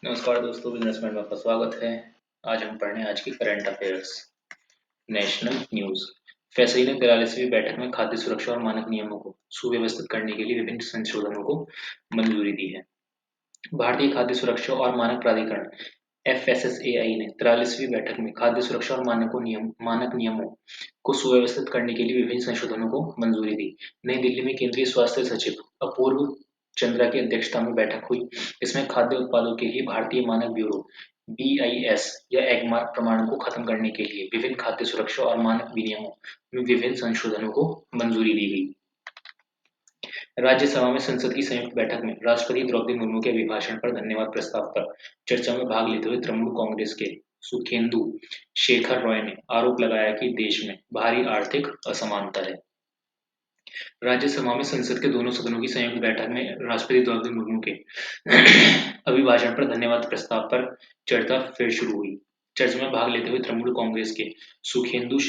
नमस्कार दोस्तों, बिजनेसमैन में आपका स्वागत है। आज हम पढ़ने आज की करंट अफेयर्स। National news. फैसले ने 43वीं बैठक में खाद्य सुरक्षा और मानक नियमों को सुव्यवस्थित करने के लिए विभिन्न संशोधनों को मंजूरी दी है। भारतीय खाद्य सुरक्षा और मानक प्राधिकरण FSSAI ने 43वीं बैठक में खाद्य सुरक्षा और मानक नियमों को सुव्यवस्थित करने के लिए विभिन्न संशोधनों को मंजूरी दी। नई दिल्ली में केंद्रीय स्वास्थ्य सचिव अपूर्व चंद्रा की अध्यक्षता में बैठक हुई। इसमें खाद्य उत्पादों के लिए भारतीय मानक ब्यूरो BIS या एगमार्क प्रमाणों को खत्म करने के लिए विभिन्न खाद्य सुरक्षा और मानक विनियमों में विभिन्न संशोधनों को मंजूरी दी गई। राज्यसभा में संसद की संयुक्त बैठक में राष्ट्रपति द्रौपदी मुर्मू के अभिभाषण पर धन्यवाद प्रस्ताव पर चर्चा में भाग लेते हुए तृणमूल कांग्रेस के सुखेंदु शेखर रॉय ने आरोप लगाया कि देश में भारी आर्थिक असमानता है। राज्यसभा में संसद के दोनों सदनों की संयुक्त बैठक में राष्ट्रपति द्रौपदी मुर्मू के अभिभाषण पर धन्यवाद प्रस्ताव पर चर्चा फिर शुरू हुई। चर्चा में भाग लेते हुए तृणमूल कांग्रेस के सुखेंदु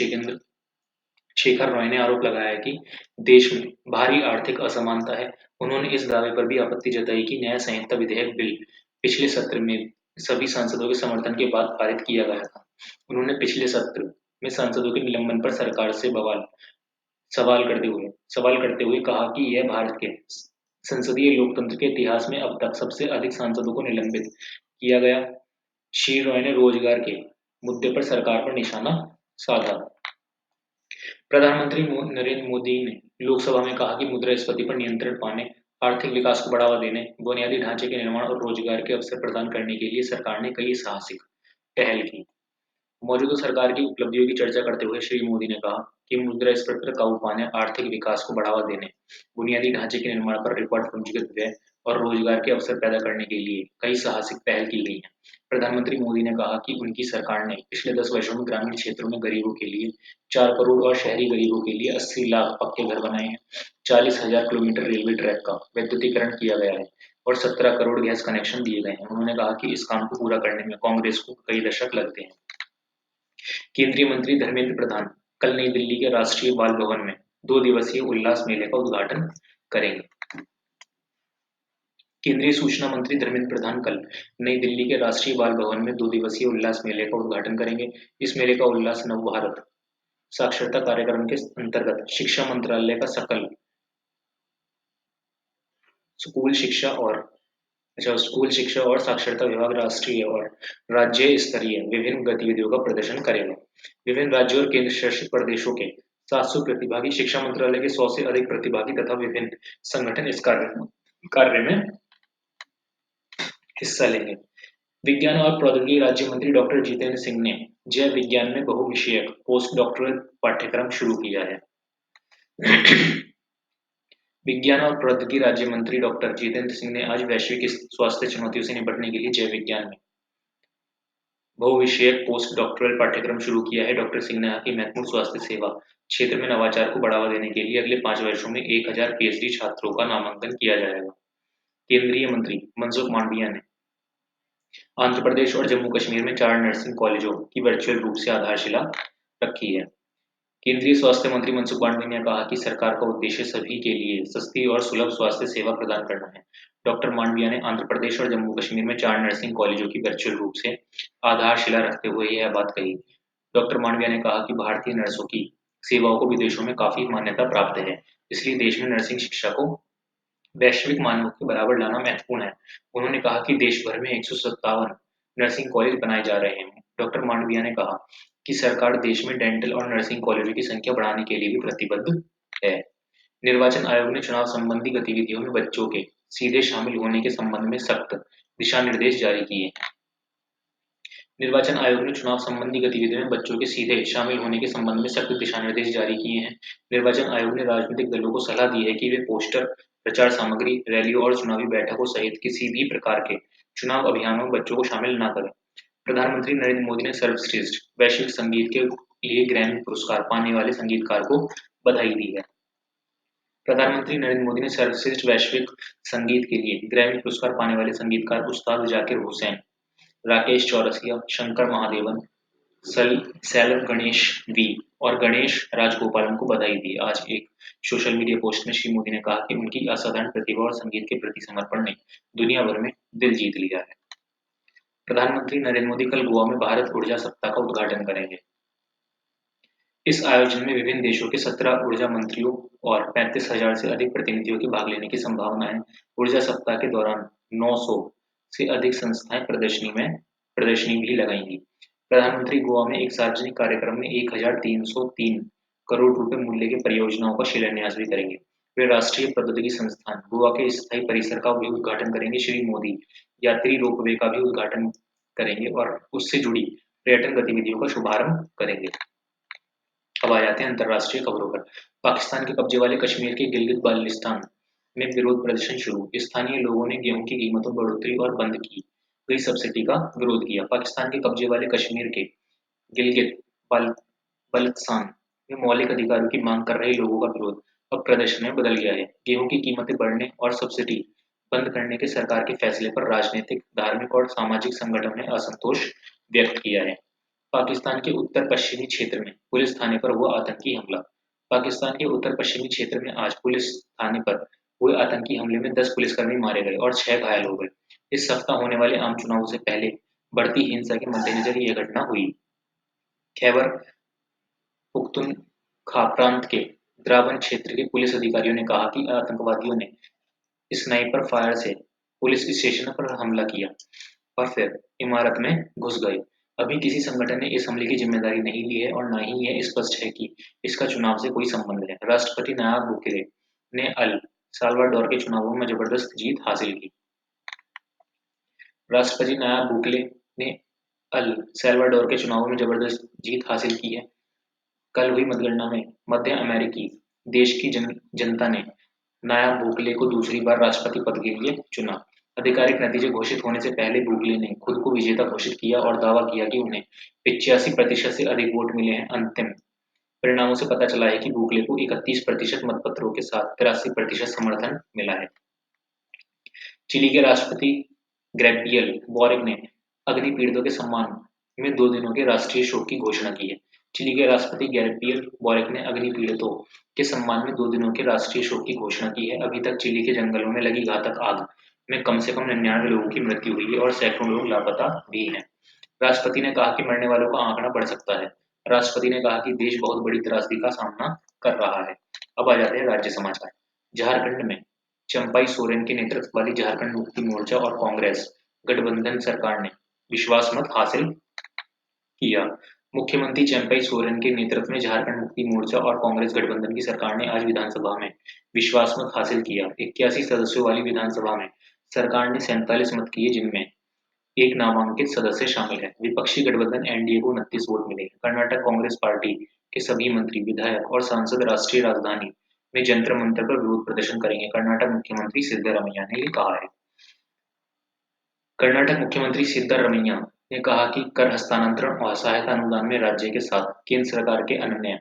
शेखर रॉय ने आरोप लगाया कि देश में भारी आर्थिक असमानता है। उन्होंने इस दावे पर भी आपत्ति जताई कि नया संहिता विधेयक बिल पिछले सत्र में सभी सांसदों के समर्थन के बाद पारित किया गया था। उन्होंने पिछले सत्र में सांसदों के निलंबन पर सरकार से सवाल करते हुए कहा कि यह भारत के संसदीय लोकतंत्र के इतिहास में अब तक सबसे अधिक सांसदों को निलंबित किया गया। श्री रॉय ने रोजगार के मुद्दे पर सरकार पर निशाना साधा। प्रधानमंत्री नरेंद्र मोदी ने लोकसभा में कहा कि मुद्रास्फीति पर नियंत्रण पाने, आर्थिक विकास को बढ़ावा देने, बुनियादी ढांचे के निर्माण और रोजगार के अवसर प्रदान करने के लिए सरकार ने कई साहसिक पहल की। मौजूदा सरकार की उपलब्धियों की चर्चा करते हुए श्री मोदी ने कहा कि मुद्रास्फीति पर काबू पाने, आर्थिक विकास को बढ़ावा देने, बुनियादी ढांचे के निर्माण पर रिकॉर्ड पूंजीगत व्यय और रोजगार के अवसर पैदा करने के लिए कई साहसिक पहल की गई हैं। प्रधानमंत्री मोदी ने कहा कि उनकी सरकार ने पिछले 10 वर्षों में ग्रामीण क्षेत्रों में गरीबों के लिए 4 करोड़ और शहरी गरीबों के लिए 80 लाख पक्के घर बनाए हैं। 40,000 किलोमीटर रेलवे ट्रैक का वैद्युतीकरण किया गया है और 17 करोड़ गैस कनेक्शन दिए गए हैं। उन्होंने कहा कि इस काम को पूरा करने में कांग्रेस को कई दशक लगते हैं। केंद्रीय मंत्री धर्मेंद्र प्रधान कल नई दिल्ली के राष्ट्रीय बाल भवन में 2 दिवसीय उल्लास मेले का उद्घाटन करेंगे। केंद्रीय सूचना मंत्री धर्मेंद्र प्रधान कल नई दिल्ली के राष्ट्रीय बाल भवन में 2 दिवसीय उल्लास मेले का उद्घाटन करेंगे। इस मेले का उल्लास नव भारत साक्षरता कार्यक्रम के अंतर्गत शिक्षा मंत्रालय का स्कूल शिक्षा और साक्षरता विभाग राष्ट्रीय और राज्य स्तरीय विभिन्न गतिविधियों का प्रदर्शन करेगा। विभिन्न राज्यों और केंद्र शासित प्रदेशों के 700 प्रतिभागी, शिक्षा मंत्रालय के 100 से अधिक प्रतिभागी तथा विभिन्न संगठन इस कार्य में हिस्सा लेंगे। विज्ञान और प्रौद्योगिकी राज्य मंत्री डॉक्टर जितेंद्र सिंह ने जैव विज्ञान में बहुविषयक पोस्ट डॉक्टरल पाठ्यक्रम शुरू किया है। विज्ञान और प्रौद्योगिकी राज्य मंत्री डॉक्टर जितेंद्र सिंह ने आज वैश्विक स्वास्थ्य चुनौतियों से निपटने के लिए जैव विज्ञान में बहुविषयक पोस्ट डॉक्टरल पाठ्यक्रम शुरू किया है। डॉक्टर सिंह ने कहा कि महत्वपूर्ण स्वास्थ्य सेवा क्षेत्र में नवाचार को बढ़ावा देने के लिए अगले 5 वर्षों में 1000 PhD छात्रों का नामांकन किया जाएगा। केंद्रीय मंत्री मनसुख मांडविया ने आंध्र प्रदेश और जम्मू कश्मीर में 4 नर्सिंग कॉलेजों की वर्चुअल रूप से आधारशिला रखी है। केंद्रीय स्वास्थ्य मंत्री मनसुख मांडविया ने कहा कि सरकार का उद्देश्य सभी के लिए सस्ती और सुलभ स्वास्थ्य सेवा प्रदान करना है। डॉक्टर मांडविया ने आंध्र प्रदेश और जम्मू कश्मीर में 4 नर्सिंग कॉलेजों की वर्चुअल रूप से आधारशिला रखते हुए यह बात कही। डॉक्टर मांडविया ने कहा कि भारतीय नर्सों की सेवाओं को विदेशों में काफी मान्यता प्राप्त है, इसलिए देश में नर्सिंग शिक्षा को वैश्विक मानकों के बराबर लाना महत्वपूर्ण है। उन्होंने कहा कि देश भर में 157 नर्सिंग कॉलेज बनाए जा रहे हैं। डॉक्टर मांडविया ने कहा कि सरकार देश में डेंटल और नर्सिंग कॉलेजों की संख्या बढ़ाने के लिए भी प्रतिबद्ध है। निर्वाचन आयोग ने चुनाव संबंधी गतिविधियों में बच्चों के सीधे शामिल होने के संबंध में सख्त दिशा निर्देश जारी किए हैं। निर्वाचन आयोग ने चुनाव संबंधी गतिविधियों में बच्चों के सीधे शामिल होने के संबंध में सख्त दिशा निर्देश जारी किए हैं। निर्वाचन आयोग ने राजनीतिक दलों को सलाह दी है कि वे पोस्टर, प्रचार सामग्री, रैलियों और चुनावी बैठकों सहित किसी भी प्रकार के चुनाव अभियानों में बच्चों को शामिल न करें। प्रधानमंत्री नरेंद्र मोदी ने सर्वश्रेष्ठ वैश्विक संगीत के लिए ग्रैमी पुरस्कार पाने वाले संगीतकार को बधाई दी है। प्रधानमंत्री नरेंद्र मोदी ने सर्वश्रेष्ठ वैश्विक संगीत के लिए ग्रैमी पुरस्कार पाने वाले संगीतकार उस्ताद जाकिर हुसैन, राकेश चौरसिया, शंकर महादेवन, सैलम गणेश वी और गणेश राजगोपालन को बधाई दी। आज एक सोशल मीडिया पोस्ट में श्री मोदी ने कहा कि उनकी असाधारण प्रतिभा और संगीत के प्रति समर्पण ने दुनिया भर में दिल जीत लिया है। प्रधानमंत्री नरेंद्र मोदी कल गोवा में भारत ऊर्जा सप्ताह का उद्घाटन करेंगे। इस आयोजन में विभिन्न देशों के 17 ऊर्जा मंत्रियों और 35,000 से अधिक प्रतिनिधियों के भाग लेने की संभावना है। ऊर्जा सप्ताह के दौरान 900 से अधिक संस्थाएं प्रदर्शनी भी लगाएंगी। प्रधानमंत्री गोवा में एक सार्वजनिक कार्यक्रम में 1,303 करोड़ रुपए मूल्य की परियोजनाओं का शिलान्यास भी करेंगे। वे राष्ट्रीय प्रौद्योगिकी संस्थान गोवा के स्थायी परिसर का भी उद्घाटन करेंगे। श्री मोदी यात्री रोपवे का भी उद्घाटन करेंगे और उससे जुड़ी पर्यटन गतिविधियों का शुभारंभ करेंगे। अब आ जाते हैं अंतर्राष्ट्रीय खबरों पर। पाकिस्तान के कब्जे वाले कश्मीर के गिलगित बाल्टिस्तान में विरोध प्रदर्शन शुरू। स्थानीय लोगों ने गेहूं की कीमतों में बढ़ोतरी और बंद की गई सब्सिडी का विरोध किया। पाकिस्तान के कब्जे वाले कश्मीर के गिलगित बाल बाल्टिस्तान में मौलिक अधिकारों की मांग कर रहे लोगों का विरोध अब प्रदर्शन में बदल गया है। गेहूं की कीमतें बढ़ने और सब्सिडी बंद करने के सरकार के फैसले पर राजनीतिक, धार्मिक और सामाजिक संगठनों ने असंतोष व्यक्त किया है। पाकिस्तान के उत्तर-पश्चिमी क्षेत्र में पुलिस थाने पर हुआ आतंकी हमला। पाकिस्तान के उत्तर-पश्चिमी क्षेत्र में आज पुलिस थाने पर हुए आतंकी हमले में 10 पुलिसकर्मी मारे गए और 6 घायल हो गए। इस सप्ताह होने वाले आम चुनावों से पहले बढ़ती हिंसा के मद्देनजर यह घटना हुई। खैबर पुख्तूनख्वा प्रांत के द्राबन क्षेत्र के पुलिस अधिकारियों ने कहा कि आतंकवादियों ने स्नाइपर फायर से पुलिस स्टेशन पर हमला किया और फिर इमारत में घुस गए। अभी किसी संगठन ने इस हमले की जिम्मेदारी नहीं ली है और न ही यह स्पष्ट है कि इसका चुनाव से कोई संबंध है। राष्ट्रपति नायब बुकेले ने अल साल्वाडोर के चुनावों में जबरदस्त जीत हासिल की। राष्ट्रपति नायब बुकेले ने अल साल्वाडोर के चुनावों में जबरदस्त जीत हासिल की है। कल हुई मतगणना में मध्य अमेरिकी देश की जनता ने नायब बुकेले को दूसरी बार राष्ट्रपति पद के लिए चुना। आधिकारिक नतीजे घोषित होने से पहले बुकेले ने खुद को विजेता घोषित किया और दावा किया कि उन्हें 85% से अधिक वोट मिले हैं। अंतिम परिणामों से पता चला है कि बुकेले को 31% मतपत्रों के साथ 83% समर्थन मिला है। चिली के राष्ट्रपति गैब्रियल बोरिक ने अग्नि पीड़ितों के सम्मान में 2 दिनों के राष्ट्रीय शोक की घोषणा की है। चिली के राष्ट्रपति गैब्रियल बोरिक ने अग्नि पीड़ितों के सम्मान में 2 दिनों के राष्ट्रीय शोक की घोषणा की है। अभी तक चिली के जंगलों में लगी घातक आग में कम से कम 99 लोगों की मृत्यु हुई है और सैकड़ों लोग लापता भी हैं। राष्ट्रपति ने कहा कि मरने वालों का आंकड़ा बढ़ सकता है। राष्ट्रपति ने कहा कि देश बहुत बड़ी त्रासदी का सामना कर रहा है। अब आ जाते हैं राज्य समाचार। झारखंड में चंपाई सोरेन के नेतृत्व वाली झारखंड मुक्ति मोर्चा और कांग्रेस गठबंधन सरकार ने विश्वास मत हासिल किया। मुख्यमंत्री चंपाई सोरेन के नेतृत्व में झारखंड मुक्ति मोर्चा और कांग्रेस गठबंधन की सरकार ने आज विधानसभा में विश्वास मत हासिल किया। 81 सदस्यों वाली विधानसभा में सरकार ने 47 मत किए, जिनमें एक नामांकित सदस्य शामिल है। विपक्षी गठबंधन एनडीए को 29 वोट मिले। कर्नाटक कांग्रेस पार्टी के सभी मंत्री, विधायक और सांसद राष्ट्रीय राजधानी में जंतर मंतर पर विरोध प्रदर्शन करेंगे। कर्नाटक मुख्यमंत्री सिद्धरामैया ने ये कहा है। कर्नाटक मुख्यमंत्री सिद्धरामैया ने कहा कि कर हस्तांतरण और सहायता अनुदान में राज्य के साथ केंद्र सरकार के अन्याय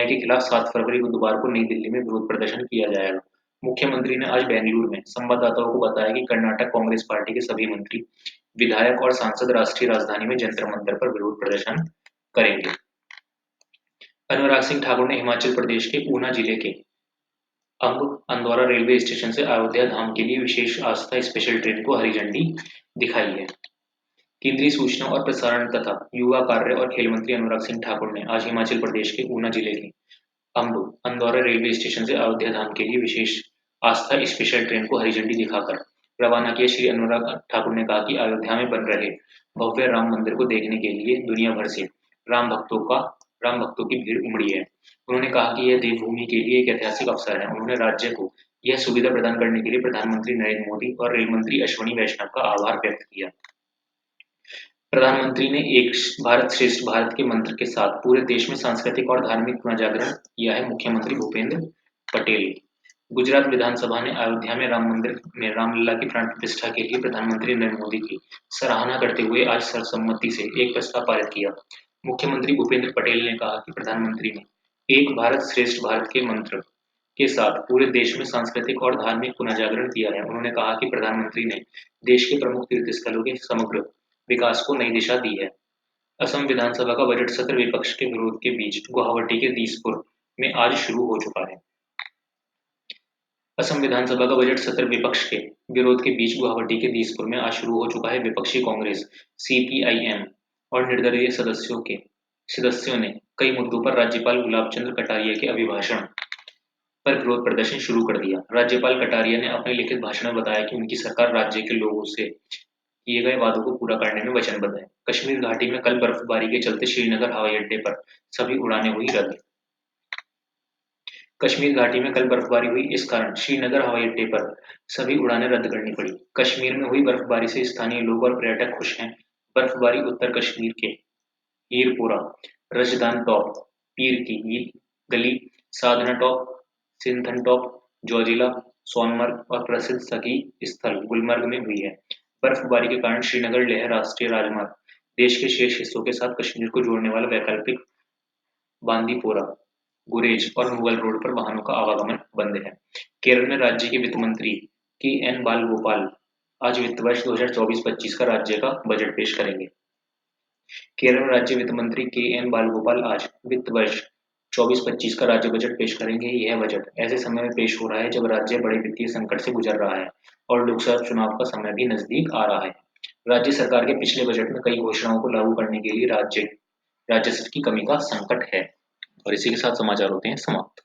के खिलाफ 7 फरवरी बुधवार को नई दिल्ली में विरोध प्रदर्शन किया जाएगा। मुख्यमंत्री ने आज बेंगलुरु में संवाददाताओं को बताया कि कर्नाटक कांग्रेस पार्टी के सभी मंत्री, विधायक और सांसद राष्ट्रीय राजधानी में जंतर मंतर पर विरोध प्रदर्शन करेंगे। अनुराग सिंह ठाकुर ने हिमाचल प्रदेश के ऊना जिले के अंदौरा रेलवे स्टेशन से अयोध्या धाम के लिए विशेष आस्था स्पेशल ट्रेन को हरी झंडी दिखाई है। केंद्रीय सूचना और प्रसारण तथा युवा कार्य और खेल मंत्री अनुराग सिंह ठाकुर ने आज हिमाचल प्रदेश के ऊना जिले के अंदौरा रेलवे स्टेशन से अयोध्या धाम के लिए विशेष आस्था स्पेशल ट्रेन को हरी झंडी दिखाकर रवाना किया। श्री अनुराग ठाकुर ने कहा कि अयोध्या में बन रहे भव्य राम मंदिर को देखने के लिए दुनिया भर से राम भक्तों की भीड़ उमड़ी है। उन्होंने कहा कि यह देवभूमि के लिए एक ऐतिहासिक अवसर है। उन्होंने राज्य को यह सुविधा प्रदान करने के लिए प्रधानमंत्री नरेंद्र मोदी और रेल मंत्री अश्विनी वैष्णव का आभार व्यक्त किया। प्रधानमंत्री ने एक भारत श्रेष्ठ भारत के मंत्र के साथ पूरे देश में सांस्कृतिक और धार्मिक पुनर्जागरण किया है। मुख्यमंत्री भूपेंद्र पटेल। गुजरात विधानसभा ने अयोध्या में राम मंदिर में रामलला की प्राण प्रतिष्ठा के लिए प्रधानमंत्री नरेंद्र मोदी की सराहना करते हुए आज सर्वसम्मति से एक प्रस्ताव पारित किया। मुख्यमंत्री भूपेंद्र पटेल ने कहा कि प्रधानमंत्री ने एक भारत श्रेष्ठ भारत के मंत्र के साथ पूरे देश में सांस्कृतिक और धार्मिक पुनर्जागरण किया है। उन्होंने कहा कि प्रधानमंत्री ने देश के प्रमुख तीर्थस्थलों के समग्र विकास को नई दिशा दी है। असम विधानसभा का बजट सत्र विपक्ष के विरोध के बीच गुवाहाटी के दीसपुर में आज शुरू हो चुका है। असम विधानसभा का बजट सत्र विपक्ष के विरोध के बीच गुवाहाटी के दीसपुर में आज शुरू हो चुका है। विपक्षी कांग्रेस, सीपीआईएम और निर्दलीय सदस्यों ने कई मुद्दों पर राज्यपाल गुलाब चंद्र कटारिया के अभिभाषण पर विरोध प्रदर्शन शुरू कर दिया। राज्यपाल कटारिया ने अपने लिखित भाषण में बताया कि उनकी सरकार राज्य के लोगों से किए गए वादों को पूरा करने में वचनबद्ध है। कश्मीर घाटी में कल बर्फबारी के चलते श्रीनगर हवाई अड्डे पर सभी उड़ानें हुई रद्द। कश्मीर घाटी में कल बर्फबारी हुई, इस कारण श्रीनगर हवाई अड्डे पर सभी उड़ानें रद्द करनी पड़ी। कश्मीर में हुई बर्फबारी से स्थानीय लोग और पर्यटक खुश हैं। बर्फबारी उत्तर कश्मीर के हीरपोरा, रजदान टॉप, पीर की गली, साधना टॉप, सिंथन टॉप, जोजिला, सोनमर्ग और प्रसिद्ध स्की स्थल गुलमर्ग में हुई है। बर्फबारी के कारण श्रीनगर लेह राष्ट्रीय राजमार्ग देश के शेष हिस्सों के साथ कश्मीर को जोड़ने वाला वैकल्पिक बांदीपोरा, गुरेज और मुगल रोड पर वाहनों का आवागमन बंद है। केरल में राज्य के वित्त मंत्री के एन बालगोपाल आज वित्त वर्ष 2024-25 का राज्य का बजट पेश करेंगे। केरल में राज्य वित्त मंत्री के एन बालगोपाल आज वित्त वर्ष 24-25 का राज्य बजट पेश करेंगे। यह बजट ऐसे समय में पेश हो रहा है जब राज्य बड़े वित्तीय संकट से गुजर रहा है और लोकसभा चुनाव का समय भी नजदीक आ रहा है। राज्य सरकार के पिछले बजट में कई घोषणाओं को लागू करने के लिए राजस्व की कमी का संकट है। और इसी के साथ समाचार होते हैं समाप्त।